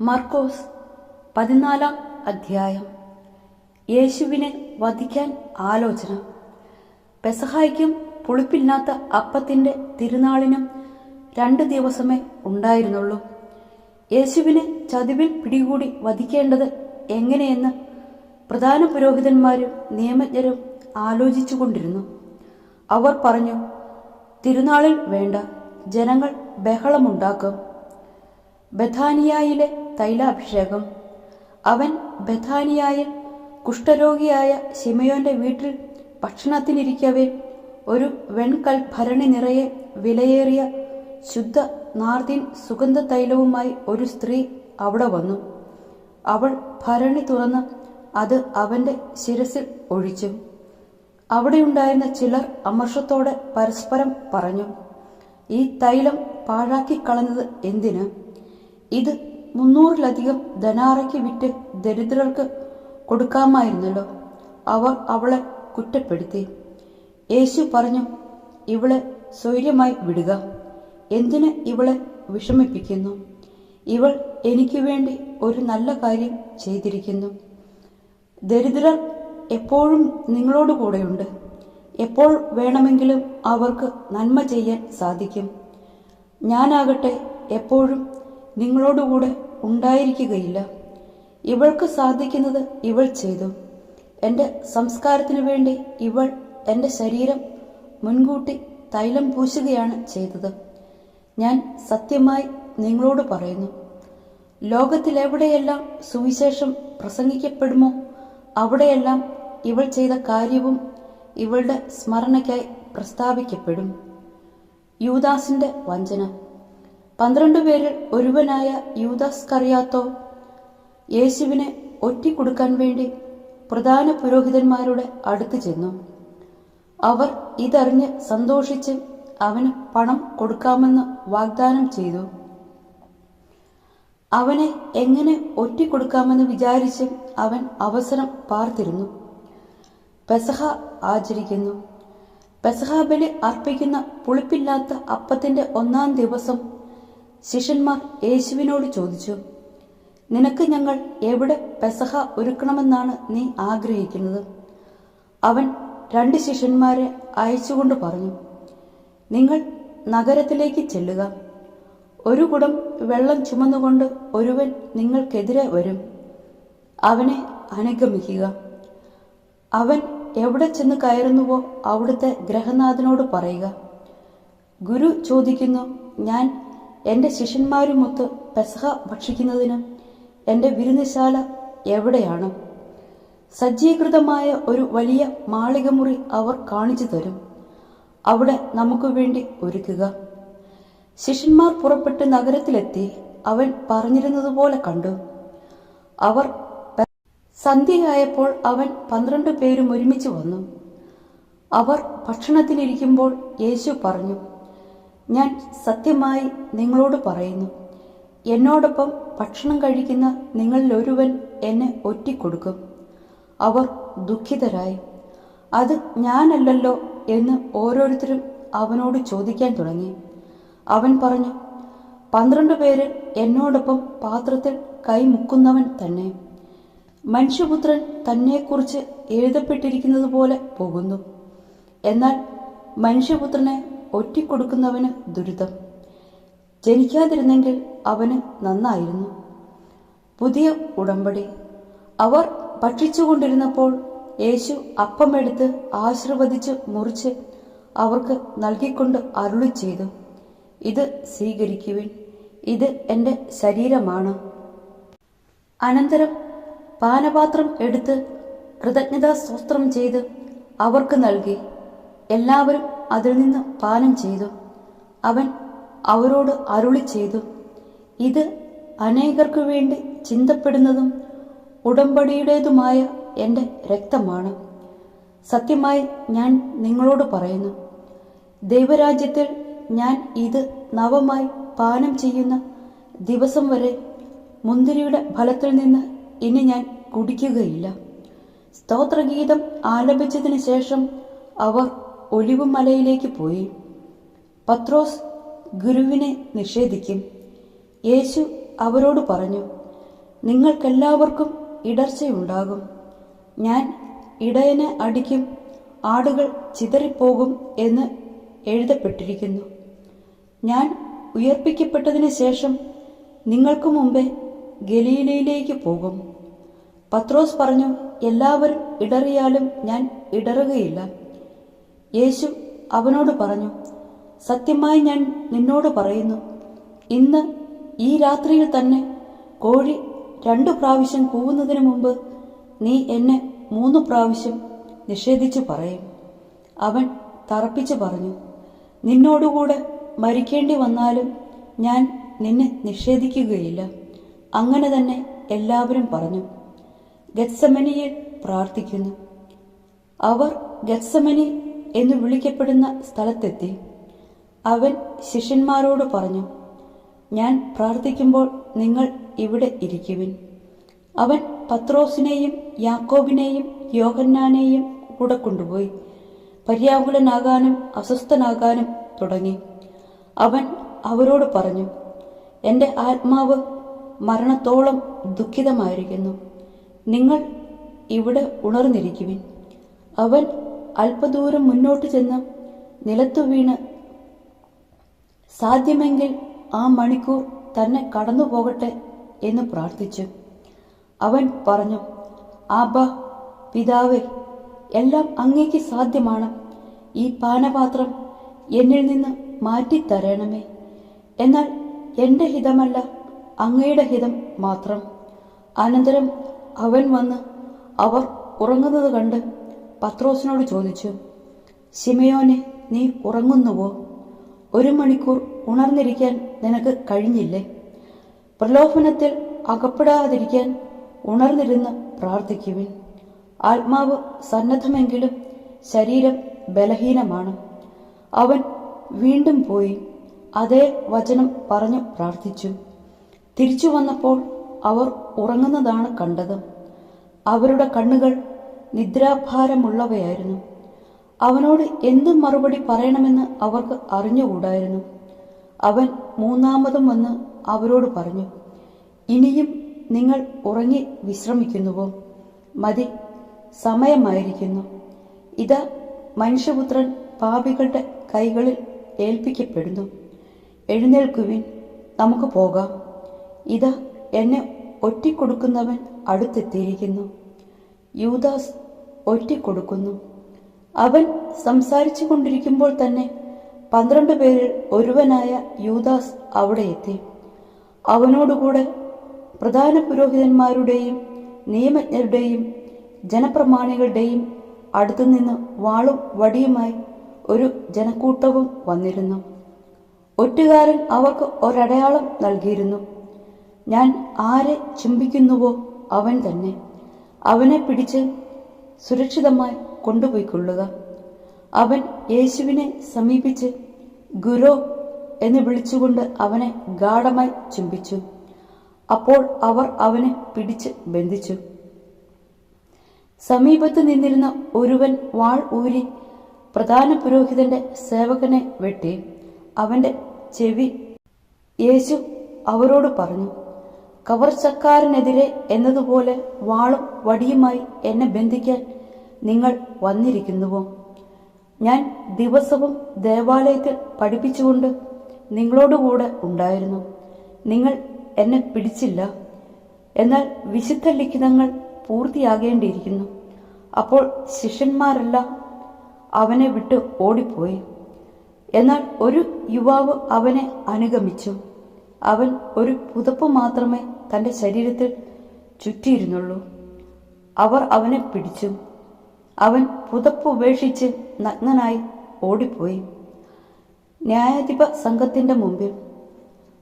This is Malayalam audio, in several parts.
മർക്കോസ് 14-ാം അധ്യായം. യേശുവിനെ വധിക്കാൻ ആലോചന. പെസഹായ്ക്കും പുളിപ്പില്ലാത്ത അപ്പത്തിന്റെ തിരുനാളിനും 2 ദിവസമേ ഉണ്ടായിരുന്നുള്ളൂ. യേശുവിനെ ചതിവിൽ പിടികൂടി വധിക്കേണ്ടത് എങ്ങനെയെന്ന് പ്രധാന പുരോഹിതന്മാരും നിയമജ്ഞരും ആലോചിച്ചുകൊണ്ടിരുന്നു. അവർ പറഞ്ഞു, തിരുനാളിൽ വേണ്ട, ജനങ്ങൾ ബഹളമുണ്ടാക്കും. ബഥാനിയായിലെ തൈലാഭിഷേകം. അവൻ ബഥാനിയായിൽ കുഷ്ഠരോഗിയായ ശിമയോന്റെ വീട്ടിൽ ഭക്ഷണത്തിനിരിക്കവേ ഒരു വെൺകൽ ഭരണി നിറയെ വിലയേറിയ ശുദ്ധ നാർദിൻ സുഗന്ധ തൈലവുമായി ഒരു സ്ത്രീ അവിടെ വന്നു. അവൾ ഭരണി തുറന്ന് അത് അവന്റെ ശിരസിൽ ഒഴിച്ചു. അവിടെയുണ്ടായിരുന്ന ചിലർ അമർഷത്തോടെ പരസ്പരം പറഞ്ഞു, ഈ തൈലം പാഴാക്കിക്കളഞ്ഞത് എന്തിന്? ഇത് 300-ലധികം ധനാറയ്ക്ക് വിറ്റ് ദരിദ്രർക്ക് കൊടുക്കാമായിരുന്നല്ലോ. അവർ അവളെ കുറ്റപ്പെടുത്തി. യേശു പറഞ്ഞു, ഇവളെ സ്വൈര്യമായി വിടുക. എന്തിന് ഇവളെ വിഷമിപ്പിക്കുന്നു? ഇവൾ എനിക്ക് വേണ്ടി ഒരു നല്ല കാര്യം ചെയ്തിരിക്കുന്നു. ദരിദ്രർ എപ്പോഴും നിങ്ങളോട് കൂടെയുണ്ട്. എപ്പോൾ വേണമെങ്കിലും അവർക്ക് നന്മ ചെയ്യാൻ സാധിക്കും. ഞാനാകട്ടെ എപ്പോഴും നിങ്ങളോടുകൂടെ ഉണ്ടായിരിക്കുകയില്ല. ഇവൾക്ക് സാധിക്കുന്നത് ഇവൾ ചെയ്തു. എൻ്റെ സംസ്കാരത്തിനു വേണ്ടി ഇവൾ എൻ്റെ ശരീരം മുൻകൂട്ടി തൈലം പൂശുകയാണ് ചെയ്തത്. ഞാൻ സത്യമായി നിങ്ങളോട് പറയുന്നു, ലോകത്തിലെവിടെയെല്ലാം സുവിശേഷം പ്രസംഗിക്കപ്പെടുമോ അവിടെയെല്ലാം ഇവൾ ചെയ്ത കാര്യവും ഇവളുടെ സ്മരണയ്ക്കായി പ്രസ്താവിക്കപ്പെടും. യൂദാസിന്റെ വഞ്ചന. 12 പേരിൽ ഒരുവനായ യൂദാസ് കറിയാത്തോ യേശുവിനെ ഒറ്റിക്കൊടുക്കാൻ വേണ്ടി പ്രധാന പുരോഹിതന്മാരുടെ അടുത്ത് ചെന്നു. അവർ ഇതറിഞ്ഞ് സന്തോഷിച്ച് അവന് പണം കൊടുക്കാമെന്ന് വാഗ്ദാനം ചെയ്തു. അവനെ എങ്ങനെ ഒറ്റിക്കൊടുക്കാമെന്ന് വിചാരിച്ച് അവൻ അവസരം പാർത്തിരുന്നു. പെസഹ ആചരിക്കുന്നു. പെസഹ ബലി അർപ്പിക്കുന്ന പുളിപ്പില്ലാത്ത അപ്പത്തിന്റെ 1-ാം ദിവസം ശിഷ്യന്മാർ യേശുവിനോട് ചോദിച്ചു, നിനക്ക് ഞങ്ങൾ എവിടെ പെസഹ ഒരുക്കണമെന്നാണ് നീ ആഗ്രഹിക്കുന്നത്? അവൻ 2 ശിഷ്യന്മാരെ അയച്ചുകൊണ്ട് പറഞ്ഞു, നിങ്ങൾ നഗരത്തിലേക്ക് ചെല്ലുക. ഒരു കുടം വെള്ളം ചുമന്നുകൊണ്ട് ഒരുവൻ നിങ്ങൾക്കെതിരെ വരും. അവനെ അനുഗമിക്കുക. അവൻ എവിടെ ചെന്ന് കയറുന്നുവോ അവിടുത്തെ ഗൃഹനാഥനോട് പറയുക, ഗുരു ചോദിക്കുന്നു, ഞാൻ എൻ്റെ ശിഷ്യന്മാരുമൊത്ത് പെസഹ ഭക്ഷിക്കുന്നതിന് എൻ്റെ വിരുന്നുശാല എവിടെയാണ്? സജ്ജീകൃതമായ ഒരു വലിയ മാളികമുറി അവർ കാണിച്ചു തരും. അവിടെ നമുക്ക് വേണ്ടി ഒരുക്കുക. ശിഷ്യന്മാർ പുറപ്പെട്ട് നഗരത്തിലെത്തി അവൻ പറഞ്ഞിരുന്നതുപോലെ കണ്ടു. അവർ സന്ധ്യയായപ്പോൾ അവൻ 12 പേരും ഒരുമിച്ച് വന്നു. അവർ ഭക്ഷണത്തിനിരിക്കുമ്പോൾ യേശു പറഞ്ഞു, ഞാൻ സത്യമായി നിങ്ങളോട് പറയുന്നു, എന്നോടൊപ്പം ഭക്ഷണം കഴിക്കുന്ന നിങ്ങളിലൊരുവൻ എന്നെ ഒറ്റിക്കൊടുക്കും. അവർ ദുഃഖിതരായി, അത് ഞാനല്ലല്ലോ എന്ന് ഓരോരുത്തരും അവനോട് ചോദിക്കാൻ തുടങ്ങി. അവൻ പറഞ്ഞു, 12 പേരിൽ എന്നോടൊപ്പം പാത്രത്തിൽ കൈമുക്കുന്നവൻ തന്നെ. മനുഷ്യപുത്രൻ തന്നെക്കുറിച്ച് എഴുതപ്പെട്ടിരിക്കുന്നത് പോലെ പോകുന്നു. എന്നാൽ മനുഷ്യപുത്രനെ ഒറ്റിക്കൊടുക്കുന്നവന് ദുരിതം. ജനിക്കാതിരുന്നെങ്കിൽ അവന് നന്നായിരുന്നു. പുതിയ ഉടമ്പടി. അവർ ഭക്ഷിച്ചുകൊണ്ടിരുന്നപ്പോൾ യേശു അപ്പമെടുത്ത് ആശീർവദിച്ച് മുറിച്ച് അവർക്ക് നൽകിക്കൊണ്ട് അരുളി ചെയ്തു, ഇത് സ്വീകരിക്കുവിൻ, ഇത് എൻ്റെ ശരീരമാണ്. അനന്തരം പാനപാത്രം എടുത്ത് കൃതജ്ഞതാ സ്തോത്രം ചെയ്ത് അവർക്ക് നൽകി. എല്ലാവരും അതിൽ നിന്ന് പാനം ചെയ്തു. അവൻ അവരോട് അരുളി ചെയ്തു, ഇത് അനേകർക്കു വേണ്ടി ചിന്തപ്പെടുന്നതും ഉടമ്പടിയുടേതുമായ എൻ്റെ രക്തമാണ്. സത്യമായി ഞാൻ നിങ്ങളോട് പറയുന്നു, ദൈവരാജ്യത്തിൽ ഞാൻ ഇത് നവമായി പാനം ചെയ്യുന്ന ദിവസം വരെ മുന്തിരിയുടെ ഫലത്തിൽ നിന്ന് ഇനി ഞാൻ കുടിക്കുകയില്ല. സ്തോത്രഗീതം ആലപിച്ചതിന് ശേഷം അവർ ഒലിവുമലയിലേക്ക് പോയി. പത്രോസ് ഗുരുവിനെ നിഷേധിക്കും. യേശു അവരോട് പറഞ്ഞു, നിങ്ങൾക്കെല്ലാവർക്കും ഇടർച്ചയുണ്ടാകും. ഞാൻ ഇടയനെ അടിക്കും, ആടുകൾ ചിതറിപ്പോകും എന്ന് എഴുതപ്പെട്ടിരിക്കുന്നു. ഞാൻ ഉയർപ്പിക്കപ്പെട്ടതിന് ശേഷം നിങ്ങൾക്ക് മുമ്പേ ഗലീലയിലേക്ക് പോകും. പത്രോസ് പറഞ്ഞു, എല്ലാവരും ഇടറിയാലും ഞാൻ ഇടറുകയില്ല. യേശു അവനോട് പറഞ്ഞു, സത്യമായി ഞാൻ നിന്നോട് പറയുന്നു, ഇന്ന് ഈ രാത്രിയിൽ തന്നെ കോഴി 2 പ്രാവശ്യം കൂവുന്നതിന് മുമ്പ് നീ എന്നെ 3 പ്രാവശ്യം നിഷേധിച്ചു പറയും. അവൻ തറപ്പിച്ചു പറഞ്ഞു, നിന്നോടുകൂടെ മരിക്കേണ്ടി വന്നാലും ഞാൻ നിന്നെ നിഷേധിക്കുകയില്ല. അങ്ങനെ തന്നെ എല്ലാവരും പറഞ്ഞു. ഗത്സമനിയിൽ പ്രാർത്ഥിക്കുന്നു. അവർ ഗത്സമനി എന്ന് വിളിക്കപ്പെടുന്ന സ്ഥലത്തെത്തി. അവൻ ശിഷ്യന്മാരോട് പറഞ്ഞു, ഞാൻ പ്രാർത്ഥിക്കുമ്പോൾ നിങ്ങൾ ഇവിടെ ഇരിക്കുവിൻ. അവൻ പത്രോസിനെയും യാക്കോബിനെയും യോഹന്നാനെയും കൂടെ കൊണ്ടുപോയി. പര്യാകുലനാകാനും അസ്വസ്ഥനാകാനും തുടങ്ങി. അവൻ അവരോട് പറഞ്ഞു, എൻ്റെ ആത്മാവ് മരണത്തോളം ദുഃഖിതമായിരിക്കുന്നു. നിങ്ങൾ ഇവിടെ ഉണർന്നിരിക്കുവിൻ. അവൻ അല്പദൂരം മുന്നോട്ട് ചെന്ന് നിലത്തു വീണ്, സാധ്യമെങ്കിൽ ആ മണിക്കൂർ തന്നെ കടന്നു പോകട്ടെ എന്ന് പ്രാർത്ഥിച്ചു. അവൻ പറഞ്ഞു, ആബാ പിതാവേ, എല്ലാം അങ്ങേക്ക് സാധ്യമാണ്. ഈ പാനപാത്രം എന്നിൽ നിന്ന് മാറ്റിത്തരണമേ. എന്നാൽ എൻ്റെ ഹിതമല്ല, അങ്ങയുടെ ഹിതം മാത്രം. അനന്തരം അവൻ വന്ന് അവർ ഉറങ്ങുന്നത് കണ്ട് പത്രോസിനോട് ചോദിച്ചു, ശിമയോനെ, നീ ഉറങ്ങുന്നുവോ? 1 മണിക്കൂർ ഉണർന്നിരിക്കാൻ നിനക്ക് കഴിഞ്ഞില്ലേ? പ്രലോഭനത്തിൽ അകപ്പെടാതിരിക്കാൻ ഉണർന്നിരുന്ന് പ്രാർത്ഥിക്കുവിൻ. ആത്മാവ് സന്നദ്ധമെങ്കിലും ശരീരം ബലഹീനമാണ്. അവൻ വീണ്ടും പോയി അതേ വചനം പറഞ്ഞു പ്രാർത്ഥിച്ചു. തിരിച്ചു വന്നപ്പോൾ അവർ ഉറങ്ങുന്നതാണ് കണ്ടത്. അവരുടെ കണ്ണുകൾ നിദ്രാഭാരമുള്ളവയായിരുന്നു. അവനോട് എന്ത് മറുപടി പറയണമെന്ന് അവർക്ക് അറിഞ്ഞുകൂടായിരുന്നു. അവൻ 3ാമതും വന്ന് അവരോട് പറഞ്ഞു, ഇനിയും നിങ്ങൾ ഉറങ്ങി വിശ്രമിക്കുന്നുവോ? മതി, സമയമായിരിക്കുന്നു. ഇതാ മനുഷ്യപുത്രൻ പാപികളുടെ കൈകളിൽ ഏൽപ്പിക്കപ്പെടുന്നു. എഴുന്നേൽക്കുവിൻ, നമുക്ക് പോകാം. ഇതാ എന്നെ ഒറ്റിക്കൊടുക്കുന്നവൻ അടുത്തെത്തിയിരിക്കുന്നു. യൂദാസ് ഒറ്റിക്കൊടുക്കുന്നു. അവൻ സംസാരിച്ചു കൊണ്ടിരിക്കുമ്പോൾ തന്നെ 12 പേരിൽ ഒരുവനായ യൂദാസ് അവിടെ എത്തി. അവനോടുകൂടെ പ്രധാന പുരോഹിതന്മാരുടെയും നിയമജ്ഞരുടെയും ജനപ്രമാണികളുടെയും അടുത്തുനിന്ന് വാളും വടിയുമായി ഒരു ജനക്കൂട്ടവും വന്നിരുന്നു. ഒറ്റുകാരൻ അവർക്ക് ഒരടയാളം നൽകിയിരുന്നു. ഞാൻ ആരെ ചുംബിക്കുന്നുവോ അവൻ തന്നെ. അവനെ പിടിച്ച് സുരക്ഷിതമായി കൊണ്ടുപോയിക്കൊള്ളുക. അവൻ യേശുവിനെ സമീപിച്ച് ഗുരോ എന്ന് വിളിച്ചുകൊണ്ട് അവനെ ഗാഢമായി ചുംബിച്ചു. അപ്പോൾ അവർ അവനെ പിടിച്ച് ബന്ധിച്ചു. സമീപത്ത് നിന്നിരുന്ന ഒരുവൻ വാൾ ഊരി പ്രധാന പുരോഹിതന്റെ സേവകനെ വെട്ടി അവന്റെ ചെവി. യേശു അവരോട് പറഞ്ഞു, കവർച്ചക്കാരനെതിരെ എന്നതുപോലെ വാളും വടിയുമായി എന്നെ ബന്ധിക്കാൻ നിങ്ങൾ വന്നിരിക്കുന്നുവോ? ഞാൻ ദിവസവും ദേവാലയത്തിൽ പഠിപ്പിച്ചുകൊണ്ട് നിങ്ങളോടുകൂടെ ഉണ്ടായിരുന്നു. നിങ്ങൾ എന്നെ പിടിച്ചില്ല. എന്നാൽ വിശുദ്ധ ലിഖിതങ്ങൾ പൂർത്തിയാകേണ്ടിയിരിക്കുന്നു. അപ്പോൾ ശിഷ്യന്മാരെല്ലാം അവനെ വിട്ട് ഓടിപ്പോയി. എന്നാൽ ഒരു യുവാവ് അവനെ അനുഗമിച്ചു. അവൻ ഒരു പുതപ്പ് മാത്രമേ തന്റെ ശരീരത്തിൽ ചുറ്റിയിരുന്നുള്ളൂ. അവർ അവനെ പിടിച്ചു. അവൻ പുതപ്പ് ഉപേക്ഷിച്ച് നഗ്നനായി ഓടിപ്പോയി. ന്യായാധിപ സംഘത്തിന്റെ മുമ്പിൽ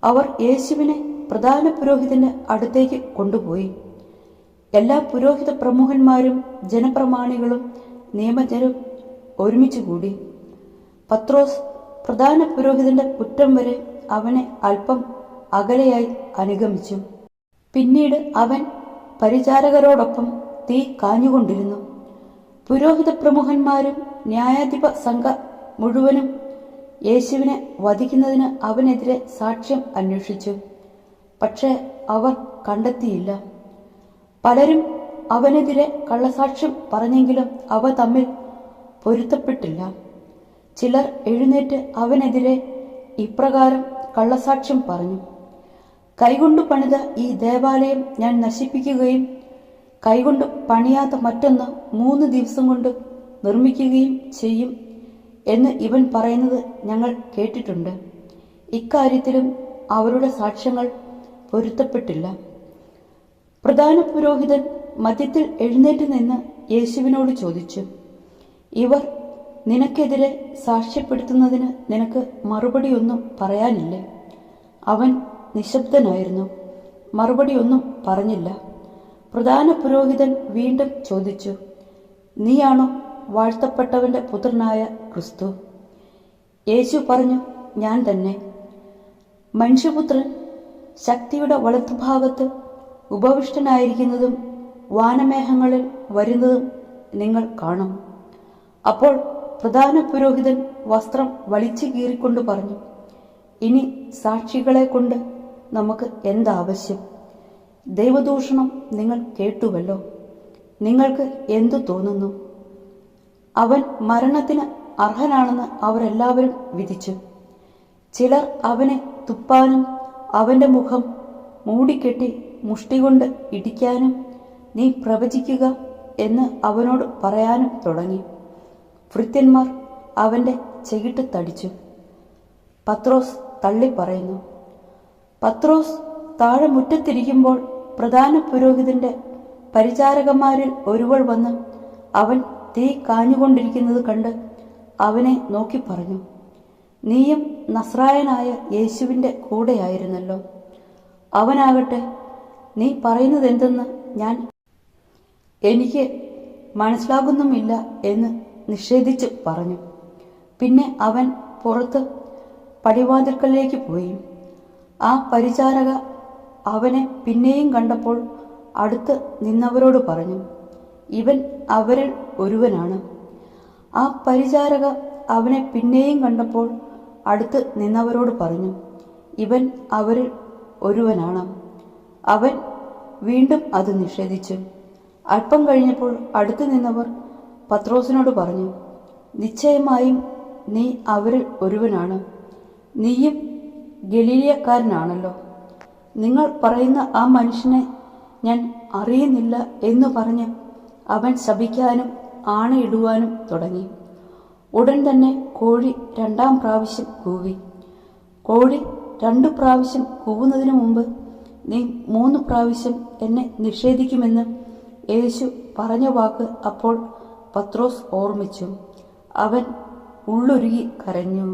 അവർ യേശുവിനെ പ്രധാന പുരോഹിതന്റെ അടുത്തേക്ക് കൊണ്ടുപോയി. എല്ലാ പുരോഹിത പ്രമുഖന്മാരും ജനപ്രമാണികളും നിയമജ്ഞരും ഒരുമിച്ച് കൂടി. പത്രോസ് പ്രധാന പുരോഹിതന്റെ മുറ്റം വരെ അവനെ അല്പം അകലെയായി അനുഗമിച്ചു. പിന്നീട് അവൻ പരിചാരകരോടൊപ്പം തീ കാഞ്ഞുകൊണ്ടിരുന്നു. പുരോഹിത പ്രമുഖന്മാരും ന്യായാധിപ സംഘ മുഴുവനും യേശുവിനെ വധിക്കുന്നതിന് അവനെതിരെ സാക്ഷ്യം അന്വേഷിച്ചു. പക്ഷേ അവർ കണ്ടെത്തിയില്ല. പലരും അവനെതിരെ കള്ളസാക്ഷ്യം പറഞ്ഞെങ്കിലും അവ തമ്മിൽ പൊരുത്തപ്പെട്ടില്ല. ചിലർ എഴുന്നേറ്റ് അവനെതിരെ ഇപ്രകാരം കള്ളസാക്ഷ്യം പറഞ്ഞു: കൈകൊണ്ടു പണിത ഈ ദേവാലയം ഞാൻ നശിപ്പിക്കുകയും കൈകൊണ്ട് പണിയാത്ത മറ്റൊന്ന് 3 ദിവസം കൊണ്ട് നിർമ്മിക്കുകയും ചെയ്യും എന്ന് ഇവൻ പറയുന്നത് ഞങ്ങൾ കേട്ടിട്ടുണ്ട്. ഇക്കാര്യത്തിലും അവരുടെ സാക്ഷ്യങ്ങൾ പൊരുത്തപ്പെട്ടില്ല. പ്രധാന പുരോഹിതൻ മധ്യത്തിൽ എഴുന്നേറ്റ് നിന്ന് യേശുവിനോട് ചോദിച്ചു: ഇവർ നിനക്കെതിരെ സാക്ഷ്യപ്പെടുത്തുന്നതിന് നിനക്ക് മറുപടിയൊന്നും പറയാനില്ലേ? അവൻ നിശബ്ദനായിരുന്നു, മറുപടിയൊന്നും പറഞ്ഞില്ല. പ്രധാന പുരോഹിതൻ വീണ്ടും ചോദിച്ചു: നീയാണോ വാഴ്ത്തപ്പെട്ടവന്റെ പുത്രനായ ക്രിസ്തു? യേശു പറഞ്ഞു: ഞാൻ തന്നെ. മനുഷ്യപുത്രൻ ശക്തിയുടെ വലത്തുഭാഗത്ത് ഉപവിഷ്ടനായിരിക്കുന്നതും വാനമേഘങ്ങളിൽ വരുന്നതും നിങ്ങൾ കാണും. അപ്പോൾ പ്രധാന പുരോഹിതൻ വസ്ത്രം വലിച്ചു കീറിക്കൊണ്ട് പറഞ്ഞു: ഇനി സാക്ഷികളെ കൊണ്ട് നമുക്ക് എന്താവശ്യം? ദൈവദൂഷണം നിങ്ങൾ കേട്ടുവല്ലോ. നിങ്ങൾക്ക് എന്തു തോന്നുന്നു? അവൻ മരണത്തിന് അർഹനാണെന്ന് അവരെല്ലാവരും വിധിച്ചു. ചിലർ അവനെ തുപ്പാനും അവന്റെ മുഖം മൂടിക്കെട്ടി മുഷ്ടികൊണ്ട് ഇടിക്കാനും നീ പ്രവചിക്കുക എന്ന് അവനോട് പറയാനും തുടങ്ങി. ഭൃത്യന്മാർ അവന്റെ ചെകിട്ട് തടിച്ചു. പത്രോസ് തള്ളിപ്പറയുന്നു. പത്രോസ് താഴെ മുറ്റത്തിരിക്കുമ്പോൾ പ്രധാന പുരോഹിതന്റെ പരിചാരകന്മാരിൽ ഒരുവൾ വന്ന് അവൻ തീ കാഞ്ഞുകൊണ്ടിരിക്കുന്നത് കണ്ട് അവനെ നോക്കി പറഞ്ഞു: നീയും നസ്രായനായ യേശുവിന്റെ കൂടെയായിരുന്നല്ലോ. അവനാകട്ടെ, നീ പറയുന്നതെന്തെന്ന് എനിക്ക് മനസ്സിലാകുന്നുമില്ല എന്ന് നിഷേധിച്ച് പറഞ്ഞു. പിന്നെ അവൻ പുറത്ത് പടിവാതിൽക്കലേക്ക് പോയി. ആ പരിചാരക അവനെ പിന്നെയും കണ്ടപ്പോൾ അടുത്ത് നിന്നവരോട് പറഞ്ഞു: ഇവൻ അവരിൽ ഒരുവനാണ്. ആ പരിചാരക അവനെ പിന്നെയും കണ്ടപ്പോൾ അടുത്ത് നിന്നവരോട് പറഞ്ഞു: ഇവൻ അവരിൽ ഒരുവനാണ്. അവൻ വീണ്ടും അത് നിഷേധിച്ചു. അല്പം കഴിഞ്ഞപ്പോൾ അടുത്തു നിന്നവർ പത്രോസിനോട് പറഞ്ഞു: നിശ്ചയമായും നീ അവരിൽ ഒരുവനാണ്. നീയും ഗലീലയക്കാരനാണല്ലോ. നിങ്ങൾ പറയുന്ന ആ മനുഷ്യനെ ഞാൻ അറിയുന്നില്ല എന്ന് പറഞ്ഞ് അവൻ ശപിക്കാനും ആണയിടുവാനും തുടങ്ങി. ഉടൻ തന്നെ കോഴി 2-ാം പ്രാവശ്യം കൂവി. കോഴി 2 പ്രാവശ്യം കൂവുന്നതിനു മുമ്പ് നീ 3 പ്രാവശ്യം എന്നെ നിഷേധിക്കുമെന്ന് യേശു പറഞ്ഞ വാക്ക് അപ്പോൾ പത്രോസ് ഓർമ്മിച്ചു. അവൻ ഉള്ളുരുകി കരഞ്ഞു.